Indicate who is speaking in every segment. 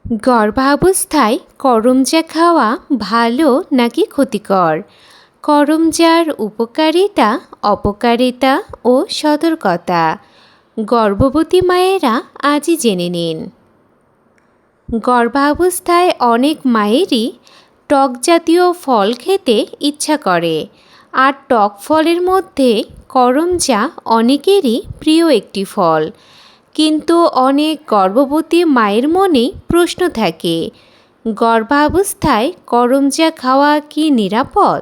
Speaker 1: গর্ভাবস্থায় করমচা খাওয়া ভালো নাকি ক্ষতিকর? করমচার উপকারিতা, অপকারিতা ও সতর্কতা গর্ভবতী মায়েরা আজই জেনে নিন। গর্ভাবস্থায় অনেক মায়েরই টক জাতীয় ফল খেতে ইচ্ছা করে, আর টক ফলের মধ্যে করমচা অনেকেরই প্রিয় একটি ফল। কিন্তু অনেক গর্ভবতী মায়ের মনে প্রশ্ন থাকে, গর্ভাবস্থায় করমচা খাওয়া কি নিরাপদ?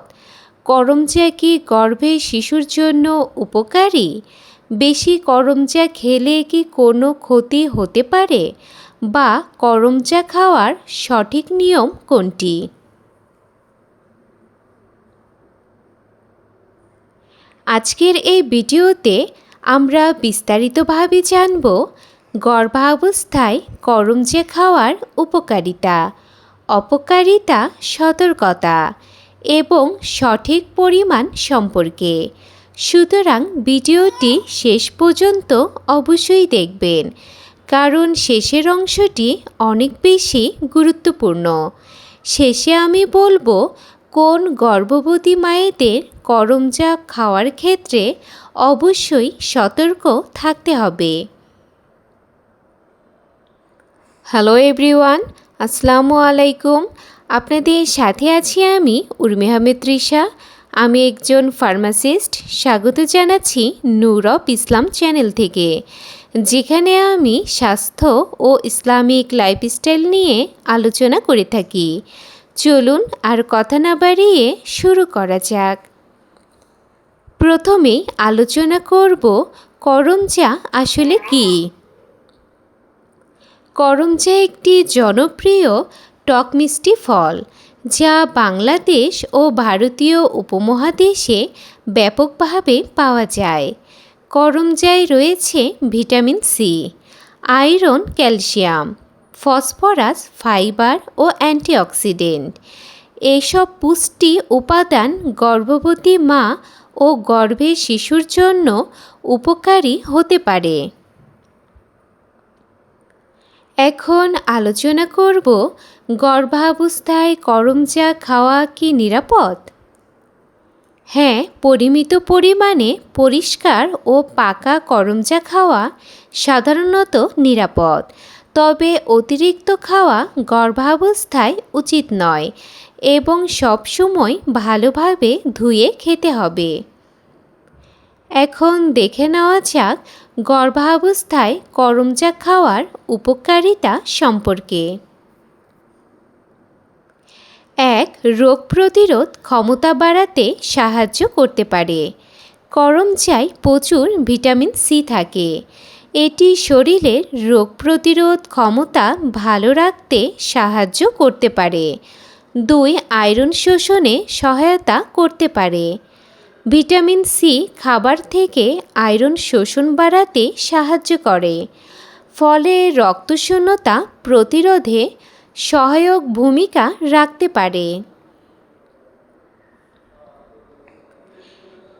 Speaker 1: করমচা কি গর্ভে শিশুর জন্য উপকারী? বেশি করমচা খেলে কি কোনো ক্ষতি হতে পারে? বা করমচা খাওয়ার সঠিক নিয়ম কোনটি? আজকের এই ভিডিওতে আমরা বিস্তারিতভাবে জানব গর্ভাবস্থায় করমচা খাওয়ার উপকারিতা, অপকারিতা, সতর্কতা এবং সঠিক পরিমাণ সম্পর্কে। সুতরাং ভিডিওটি শেষ পর্যন্ত অবশ্যই দেখবেন, কারণ শেষের অংশটি অনেক বেশি গুরুত্বপূর্ণ। শেষে আমি বলবো কোন গর্ভবতী মায়েদের করমচা খাওয়ার ক্ষেত্রে অবশ্যই সতর্ক থাকতে হবে। হ্যালো এভরিওয়ান, আসসালামু আলাইকুম। আপনাদের সাথে আছি আমি উর্মি আহমেদ তৃষা। আমি একজন ফার্মাসিস্ট। স্বাগত জানাচ্ছি নূর অফ ইসলাম চ্যানেল থেকে, যেখানে আমি স্বাস্থ্য ও ইসলামিক লাইফস্টাইল নিয়ে আলোচনা করে থাকি। চলুন আর কথা না বাড়িয়ে শুরু করা যাক। প্রথমেই আলোচনা করব করমচা আসলে কী। করমচা একটি জনপ্রিয় টক মিষ্টি ফল, যা বাংলাদেশ ও ভারতীয় উপমহাদেশে ব্যাপকভাবে পাওয়া যায়। করমচায় রয়েছে vitamin C, iron, calcium, phosphorus, fibre ও অ্যান্টিঅক্সিডেন্ট। এইসব পুষ্টি উপাদান গর্ভবতী মা ও গর্ভের শিশুর জন্য উপকারী হতে পারে। এখন আলোচনা করব গর্ভাবস্থায় করমচা খাওয়া কি নিরাপদ? হ্যাঁ, পরিমিত পরিমাণে পরিষ্কার ও পাকা করমচা খাওয়া সাধারণত নিরাপদ, তবে অতিরিক্ত খাওয়া গর্ভাবস্থায় উচিত নয় এবং সবসময় ভালোভাবে ধুয়ে খেতে হবে। এখন দেখে নেওয়া যাক গর্ভাবস্থায় করমচা খাওয়ার উপকারিতা সম্পর্কে। 1. রোগ প্রতিরোধ ক্ষমতা বাড়াতে সাহায্য করতে পারে। করমচায় প্রচুর ভিটামিন সি থাকে। এটি শরীরের রোগ প্রতিরোধ ক্ষমতা ভালো রাখতে সাহায্য করতে পারে। 2. আয়রন শোষণে সহায়তা করতে পারে। ভিটামিন সি খাবার থেকে আয়রন শোষণ বাড়াতে সাহায্য করে, ফলে রক্তশূন্যতা প্রতিরোধে সহায়ক ভূমিকা রাখতে পারে।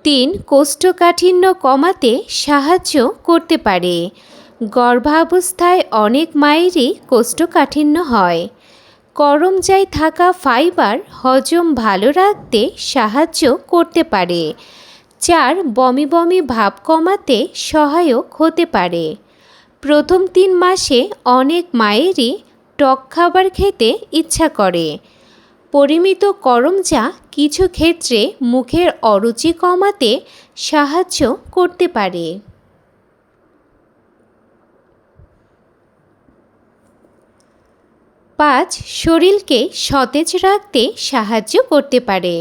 Speaker 1: 3. কোষ্ঠকাঠিন্য কমাতে সাহায্য করতে পারে। গর্ভাবস্থায় অনেক মায়েরই কোষ্ঠকাঠিন্য হয়। করমচায় থাকা ফাইবার হজম ভালো রাখতে সাহায্য করতে পারে। 4. বমি বমি ভাব কমাতে সহায়ক হতে পারে। প্রথম 3 মাসে অনেক মায়েরই টক খাবার খেতে ইচ্ছা করে। পরিমিত করমচা কিছু ক্ষেত্রে মুখের অরুচি কমাতে সাহায্য করতে পারে। 5. শরীরকে সতেজ রাখতে সাহায্য করতে পারে।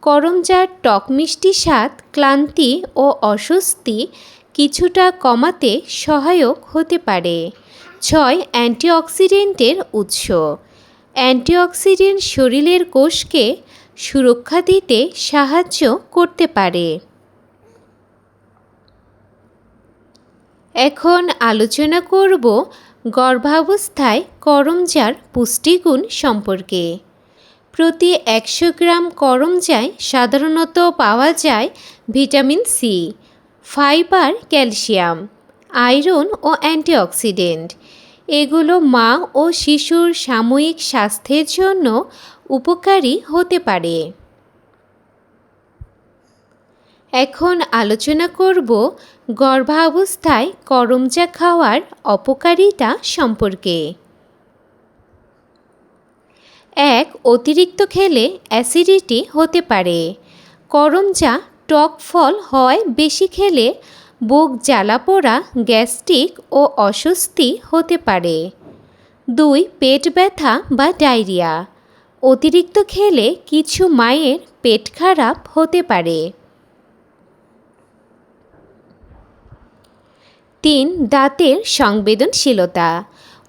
Speaker 1: করমচার টক মিষ্টি স্বাদ ক্লান্তি ও অস্বস্তি কিছুটা কমাতে সহায়ক হতে পারে। 6. অ্যান্টিঅক্সিডেন্টের উৎস। অ্যান্টিঅক্সিডেন্ট শরীরের কোষকে সুরক্ষা দিতে সাহায্য করতে পারে। এখন আলোচনা করব গর্ভাবস্থায় করমচার পুষ্টিগুণ সম্পর্কে। প্রতি 100 গ্রাম করমচায় সাধারণত পাওয়া যায় vitamin C, fibre, calcium, iron ও অ্যান্টিঅক্সিডেন্ট। এগুলো মা ও শিশুর সাময়িক স্বাস্থ্যের জন্য উপকারী হতে পারে। এখন আলোচনা করব গর্ভাবস্থায় করমচা খাওয়ার অপকারিতা সম্পর্কে। অতিরিক্ত খেলে অ্যাসিডিটি হতে পারে। করমচা টক ফল হয় বেশি খেলে বুক জ্বালাপোড়া, গ্যাস্ট্রিক ও অস্বস্তি হতে পারে। 2. পেট ব্যথা বা ডায়রিয়া। অতিরিক্ত খেলে কিছু মায়ের পেট খারাপ হতে পারে। 3. দাঁতের সংবেদনশীলতা।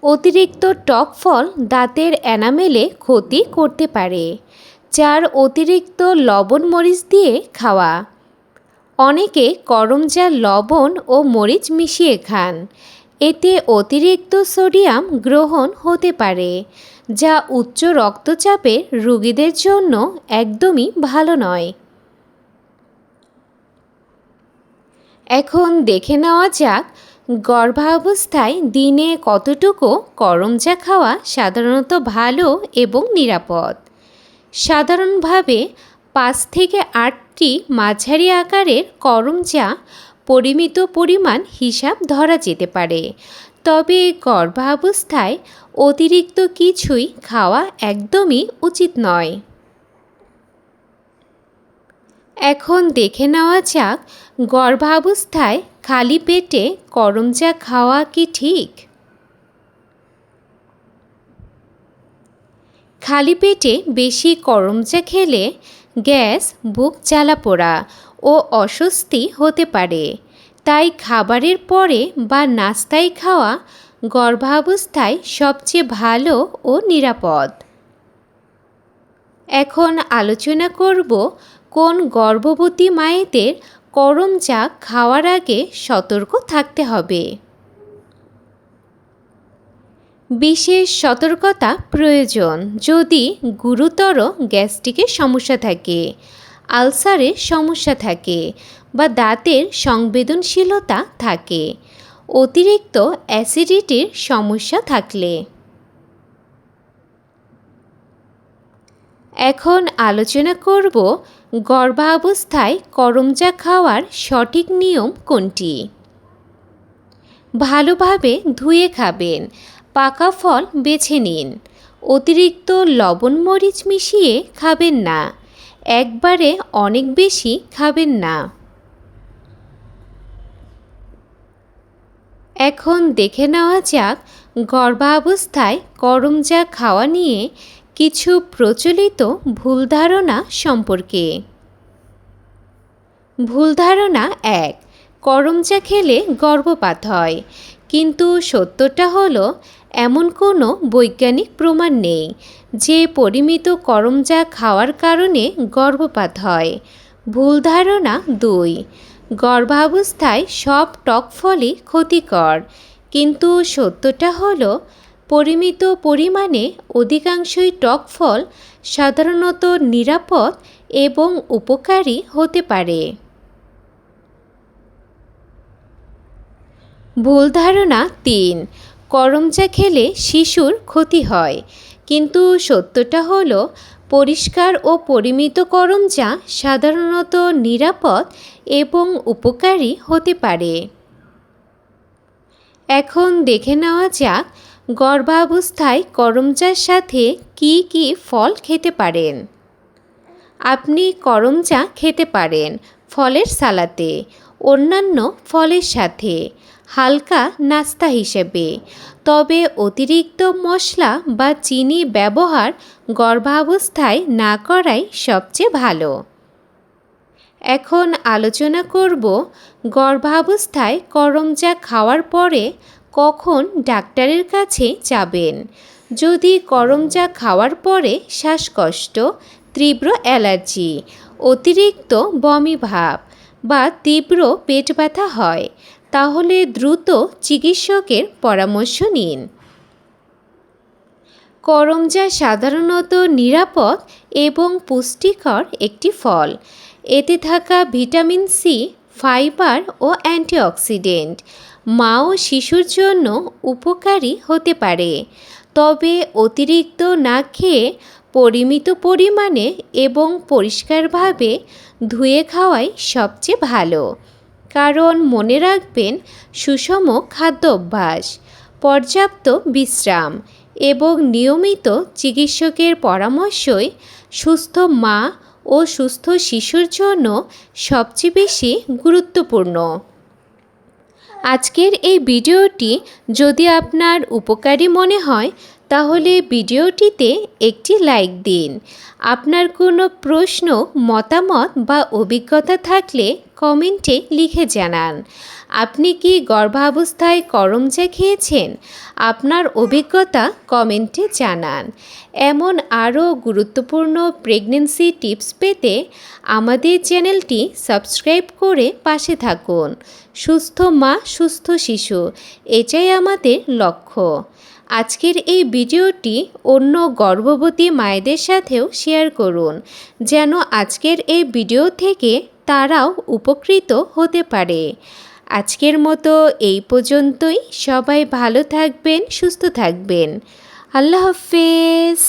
Speaker 1: অতিরিক্ত টক ফল দাঁতের এনামেলে ক্ষতি করতে পারে। 4. অতিরিক্ত লবণ মরিচ দিয়ে খাওয়া। অনেকে করমচা লবণ ও মরিচ মিশিয়ে খান। এতে অতিরিক্ত সোডিয়াম গ্রহণ হতে পারে, যা উচ্চ রক্তচাপের রোগীদের জন্য একদমই ভালো নয়। এখন দেখে নেওয়া যাক গর্ভাবস্থায় দিনে কতটুকু করমচা খাওয়া সাধারণত ভালো এবং নিরাপদ। সাধারণভাবে 5 থেকে 8টি মাঝারি আকারের করমচা পরিমিত পরিমাণ হিসাব ধরা যেতে পারে, তবে গর্ভাবস্থায় অতিরিক্ত কিছুই খাওয়া একদমই উচিত নয়। এখন দেখে নেওয়া যাক গর্ভাবস্থায় খালি পেটে করমচা খাওয়া কি ঠিক? খালি পেটে বেশি করমচা খেলে গ্যাস, বুক জ্বালাপোড়া ও অস্বস্তি হতে পারে। তাই খাবারের পরে বা নাস্তায় খাওয়া গর্ভাবস্থায় সবচেয়ে ভালো ও নিরাপদ। এখন আলোচনা করব কোন গর্ভবতী মায়েদের করমচা খাওয়ার আগে সতর্ক থাকতে হবে। বিশেষ সতর্কতা প্রয়োজন যদি গুরুতর গ্যাস্ট্রিকের সমস্যা থাকে, আলসারের সমস্যা থাকে বা দাঁতের সংবেদনশীলতা থাকে, অতিরিক্ত অ্যাসিডিটির সমস্যা থাকলে। এখন আলোচনা করব গর্ভাবস্থায় করমচা খাওয়ার সঠিক নিয়ম কোনটি। ভালোভাবে ধুয়ে খাবেন। পাকা ফল বেছে নিন। অতিরিক্ত লবণ মরিচ মিশিয়ে খাবেন না। একবারে অনেক বেশি খাবেন না। এখন দেখে নেওয়া যাক গর্ভাবস্থায় করমচা খাওয়া নিয়ে কিছু প্রচলিত ভুল ধারণা সম্পর্কে। ভুল ধারণা 1. করমচা খেলে গর্ভপাত হয়। কিন্তু সত্যটা হলো এমন কোনো বৈজ্ঞানিক প্রমাণ নেই যে পরিমিত করমচা খাওয়ার কারণে গর্ভপাত হয়। ভুল ধারণা 2. গর্ভাবস্থায় সব টক ফলই ক্ষতিকর। কিন্তু সত্যটা হলো পরিমিত পরিমাণে অধিকাংশই টক ফল সাধারণত নিরাপদ এবং উপকারী হতে পারে। ভুল ধারণা 3. করমচা খেলে শিশুর ক্ষতি হয়। কিন্তু সত্যটা হলো পরিষ্কার ও পরিমিত করমচা সাধারণত নিরাপদ এবং উপকারী হতে পারে। এখন দেখে নেওয়া যাক গর্ভাবস্থায় করমচার সাথে কি কি ফল খেতে পারেন। আপনি করমচা খেতে পারেন ফলের সালাতে, অন্যান্য ফলের সাথে, হালকা নাস্তা হিসেবে, তবে অতিরিক্ত মশলা বা চিনি ব্যবহার গর্ভাবস্থায় না করাই সবচেয়ে ভালো। এখন আলোচনা করব গর্ভাবস্থায় করমচা খাওয়ার পরে কখন ডাক্তারের কাছে যাবেন। যদি করমচা খাওয়ার পরে শ্বাসকষ্ট, তীব্র অ্যালার্জি, অতিরিক্ত বমি ভাব বা তীব্র পেট ব্যথা হয়, তাহলে দ্রুত চিকিৎসকের পরামর্শ নিন। করমচা সাধারণত নিরাপদ এবং পুষ্টিকর একটি ফল। এতে থাকা ভিটামিন সি, ফাইবার ও অ্যান্টিঅক্সিডেন্ট মা ও শিশুর জন্য উপকারী হতে পারে, তবে অতিরিক্ত না খেয়ে পরিমিত পরিমাণে এবং পরিষ্কারভাবে ধুয়ে খাওয়াই সবচেয়ে ভালো। কারণ মনে রাখবেন, সুষম খাদ্য অভ্যাস, পর্যাপ্ত বিশ্রাম এবং নিয়মিত চিকিৎসকের পরামর্শই সুস্থ মা ও সুস্থ শিশুর জন্য সবচেয়ে বেশি গুরুত্বপূর্ণ। আজকের এই ভিডিওটি যদি আপনার উপকারী মনে হয় তাহলে ভিডিওটিতে একটি লাইক দিন। আপনার কোনো প্রশ্ন, মতামত বা অভিজ্ঞতা থাকলে কমেন্টে লিখে জানান। আপনি কি গর্ভাবস্থায় করম চা খেয়েছেন? আপনার অভিজ্ঞতা কমেন্টে জানান। এমন আরও গুরুত্বপূর্ণ প্রেগন্যান্সি টিপস পেতে আমাদের চ্যানেলটি সাবস্ক্রাইব করে পাশে থাকুন। সুস্থ মা, সুস্থ শিশু, এটাই আমাদের লক্ষ্য। আজকের এই ভিডিওটি অন্য গর্ভবতী মায়েদের সাথেও শেয়ার করুন, যেন আজকের এই ভিডিও থেকে তারাও উপকৃত হতে পারে। আজকের মতো এই পর্যন্তই। সবাই ভালো থাকবেন, সুস্থ থাকবেন। আল্লাহ হাফেজ।